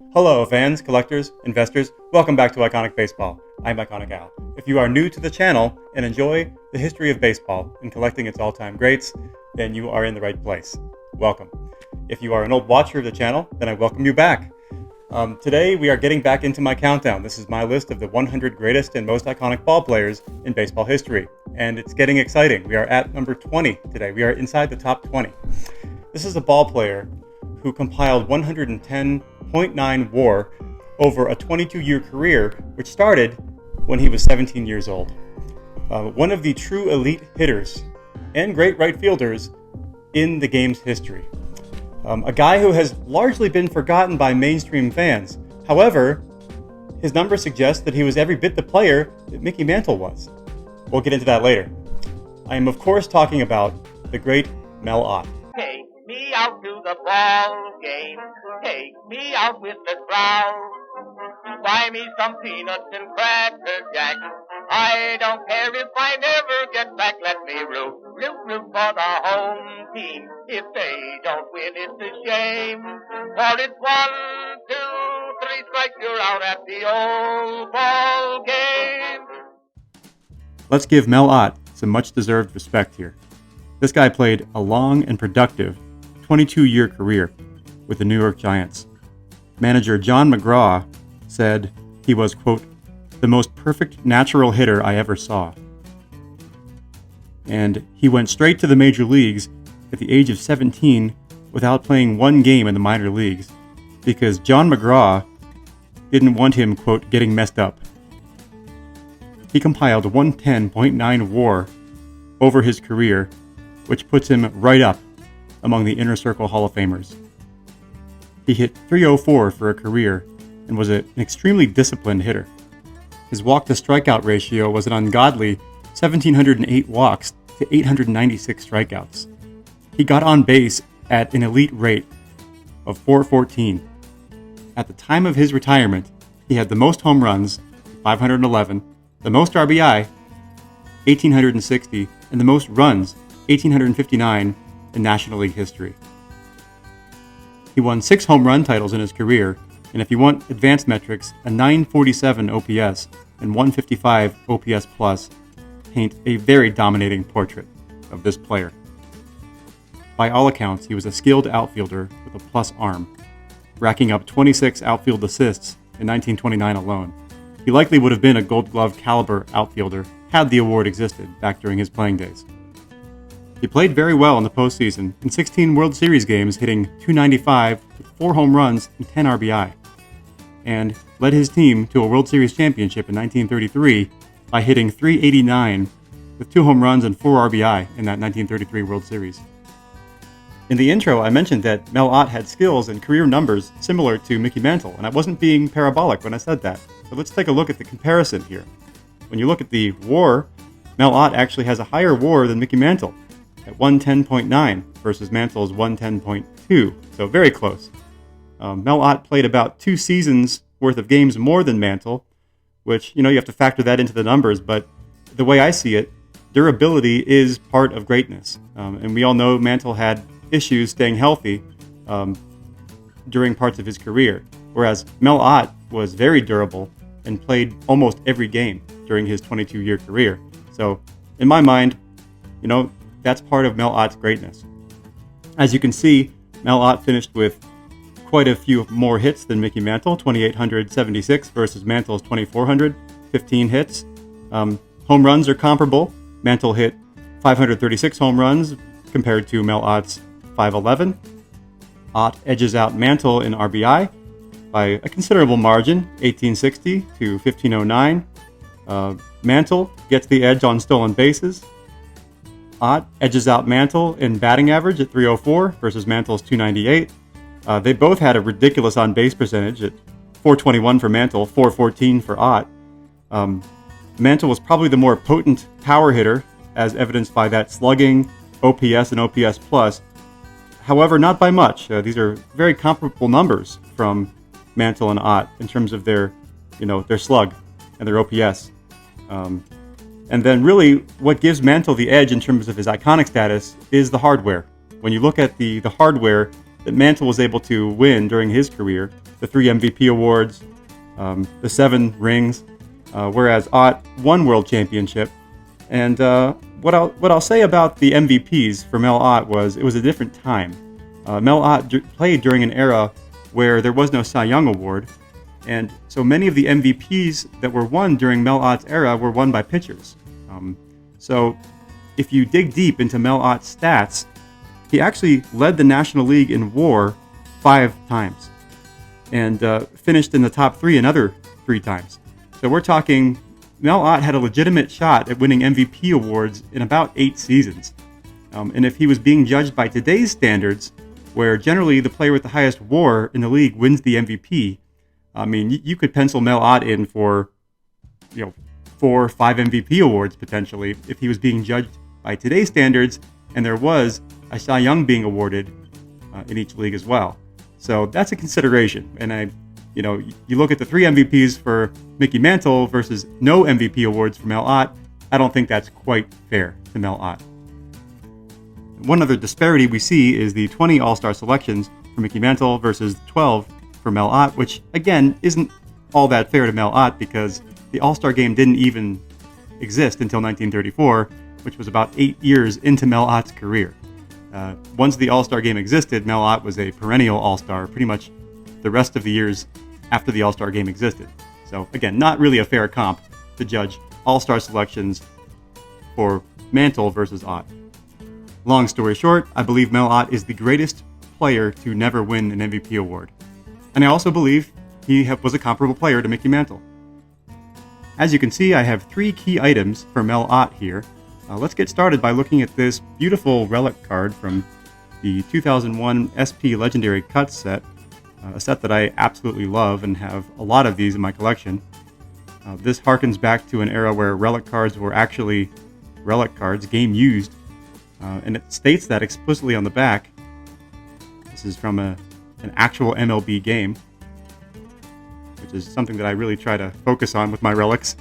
Hello, fans, collectors, investors. Welcome back to Iconic Baseball. I'm Iconic Al. If you are new to the channel and enjoy the history of baseball and collecting its all-time greats, then you are in the right place. Welcome. If you are an old watcher of the channel, then I welcome you back. Today, we are getting back into my countdown. This is my list of the 100 greatest and most iconic ball players in baseball history. And it's getting exciting. We are at number 20 today. We are inside the top 20. This is a ball player who compiled 110.9 WAR over a 22-year career, which started when he was 17 years old. One of the true elite hitters and great right fielders in the game's history. A guy who has largely been forgotten by mainstream fans. However, his numbers suggest that he was every bit the player that Mickey Mantle was. We'll get into that later. I am, of course, talking about the great Mel Ott. Take me out to the ball game. Take me out with the crowd. Buy me some peanuts and cracker jack. I don't care if I never get back. Let me root for the home team. If they don't win, it's a shame. For it's 1, 2, 3 strikes, you're out at the old ball game. Let's give Mel Ott some much-deserved respect here. This guy played a long and productive 22-year career with the New York Giants. Manager John McGraw said he was, quote, the most perfect natural hitter I ever saw. And he went straight to the major leagues at the age of 17 without playing one game in the minor leagues because John McGraw didn't want him, quote, getting messed up. He compiled 110.9 WAR over his career, which puts him right up among the Inner Circle Hall of Famers. He hit .304 for a career and was an extremely disciplined hitter. His walk-to-strikeout ratio was an ungodly 1,708 walks to 896 strikeouts. He got on base at an elite rate of .414. At the time of his retirement, he had the most home runs, 511, the most RBI, 1,860, and the most runs, 1,859, in National League history. He won 6 home run titles in his career, and if you want advanced metrics, a 947 OPS and 155 OPS plus paint a very dominating portrait of this player. By all accounts, he was a skilled outfielder with a plus arm, racking up 26 outfield assists in 1929 alone. He likely would have been a Gold Glove caliber outfielder had the award existed back during his playing days. He played very well in the postseason in 16 World Series games, hitting .295 with 4 home runs and 10 RBI, and led his team to a World Series championship in 1933 by hitting .389 with 2 home runs and 4 RBI in that 1933 World Series. In the intro, I mentioned that Mel Ott had skills and career numbers similar to Mickey Mantle, and I wasn't being parabolic when I said that. So let's take a look at the comparison here. When you look at the WAR, Mel Ott actually has a higher WAR than Mickey Mantle at 110.9 versus Mantle's 110.2, so very close. Mel Ott played about 2 seasons worth of games more than Mantle, which, you have to factor that into the numbers, but the way I see it, durability is part of greatness. And we all know Mantle had issues staying healthy during parts of his career, whereas Mel Ott was very durable and played almost every game during his 22-year career. So, in my mind, that's part of Mel Ott's greatness. As you can see, Mel Ott finished with quite a few more hits than Mickey Mantle, 2,876 versus Mantle's 2,400, 15 hits. Home runs are comparable. Mantle hit 536 home runs compared to Mel Ott's 511. Ott edges out Mantle in RBI by a considerable margin, 1,860 to 1,509. Mantle gets the edge on stolen bases. Ott edges out Mantle in batting average at .304 versus Mantle's 298. They both had a ridiculous on-base percentage at .421 for Mantle, .414 for Ott. Mantle was probably the more potent power hitter, as evidenced by that slugging, OPS, and OPS plus. However, not by much. These are very comparable numbers from Mantle and Ott in terms of their slug and their OPS. And then really what gives Mantle the edge in terms of his iconic status is the hardware. When you look at the hardware that Mantle was able to win during his career, the 3 MVP awards, the 7 rings, whereas Ott won World Championship. And what I'll say about the MVPs for Mel Ott was it was a different time. Mel Ott played during an era where there was no Cy Young Award, and so many of the MVPs that were won during Mel Ott's era were won by pitchers. So if you dig deep into Mel Ott's stats, he actually led the National League in WAR 5 times and finished in the top 3 another 3 times. So we're talking Mel Ott had a legitimate shot at winning MVP awards in about 8 seasons. And if he was being judged by today's standards, where generally the player with the highest WAR in the league wins the MVP, I mean, you could pencil Mel Ott in for, 4 or 5 MVP awards potentially if he was being judged by today's standards, and there was a Cy Young being awarded in each league as well. So that's a consideration. And you look at the 3 MVPs for Mickey Mantle versus no MVP awards for Mel Ott. I don't think that's quite fair to Mel Ott. One other disparity we see is the 20 All-Star selections for Mickey Mantle versus 12 for Mel Ott, which again isn't all that fair to Mel Ott because the All-Star game didn't even exist until 1934, which was about 8 years into Mel Ott's career. Once the All-Star game existed, Mel Ott was a perennial All-Star pretty much the rest of the years after the All-Star game existed. So again, not really a fair comp to judge All-Star selections for Mantle versus Ott. Long story short, I believe Mel Ott is the greatest player to never win an MVP award. And I also believe he was a comparable player to Mickey Mantle. As you can see, I have 3 key items for Mel Ott here. Let's get started by looking at this beautiful relic card from the 2001 SP Legendary Cuts set, a set that I absolutely love and have a lot of these in my collection. This harkens back to an era where relic cards were actually relic cards, game used, and it states that explicitly on the back. This is from an actual MLB game, which is something that I really try to focus on with my relics.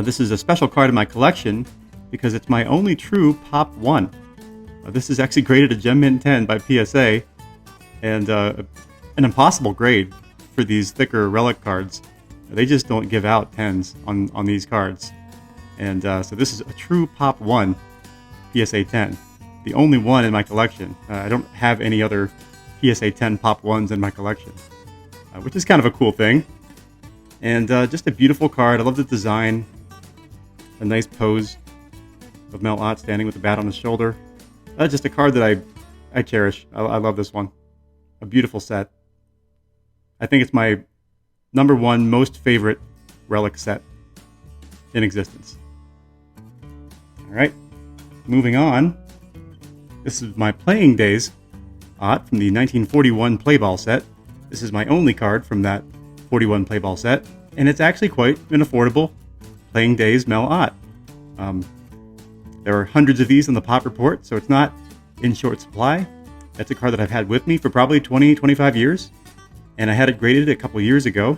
This is a special card in my collection because it's my only true Pop 1. This is actually graded a Gem Mint 10 by PSA, and an impossible grade for these thicker relic cards. They just don't give out 10s on these cards. And so this is a true Pop 1 PSA 10, the only one in my collection. I don't have any other PSA 10 Pop 1s in my collection, which is kind of a cool thing. And just a beautiful card. I love the design. A nice pose of Mel Ott standing with the bat on his shoulder. Just a card that I cherish. I love this one. A beautiful set. I think it's my number 1 most favorite relic set in existence. All right, moving on. This is my Playing Days Ott from the 1941 Playball set. This is my only card from that 41 Playball set, and it's actually quite an affordable Playing Days Mel Ott. There are hundreds of these in the Pop Report, so it's not in short supply. That's a card that I've had with me for probably 20, 25 years, and I had it graded a couple years ago,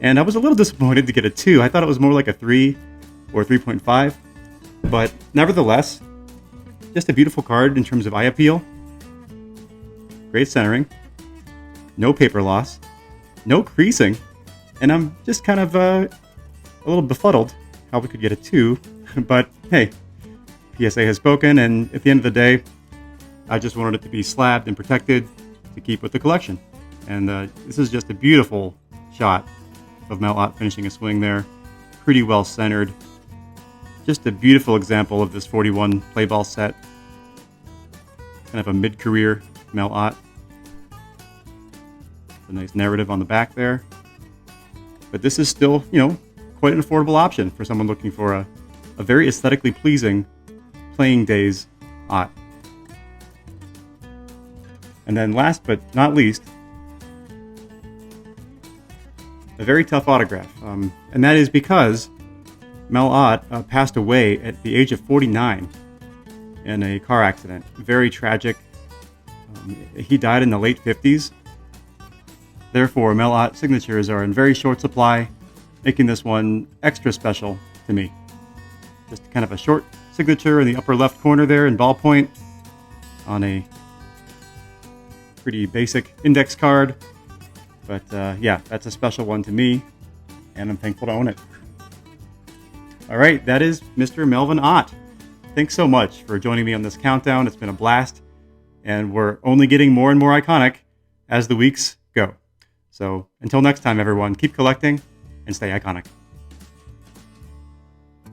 and I was a little disappointed to get a 2. I thought it was more like a 3 or 3.5, but nevertheless, just a beautiful card in terms of eye appeal, great centering, no paper loss, no creasing, and I'm just kind of a little befuddled how we could get a 2, but hey, PSA has spoken, and at the end of the day, I just wanted it to be slabbed and protected to keep with the collection. And this is just a beautiful shot of Mel Ott finishing a swing there, pretty well centered. Just a beautiful example of this 41 Playball set. Kind of a mid-career Mel Ott. A nice narrative on the back there. But this is still, quite an affordable option for someone looking for a very aesthetically pleasing Playing Days Ott. And then last but not least, a very tough autograph. And that is because Mel Ott passed away at the age of 49 in a car accident. Very tragic. He died in the late 50s. Therefore, Mel Ott signatures are in very short supply, making this one extra special to me. Just kind of a short signature in the upper left corner there in ballpoint on a pretty basic index card. But yeah, that's a special one to me, and I'm thankful to own it. All right, that is Mr. Melvin Ott. Thanks so much for joining me on this countdown. It's been a blast, and we're only getting more and more iconic as the weeks go. So until next time, everyone, keep collecting and stay iconic.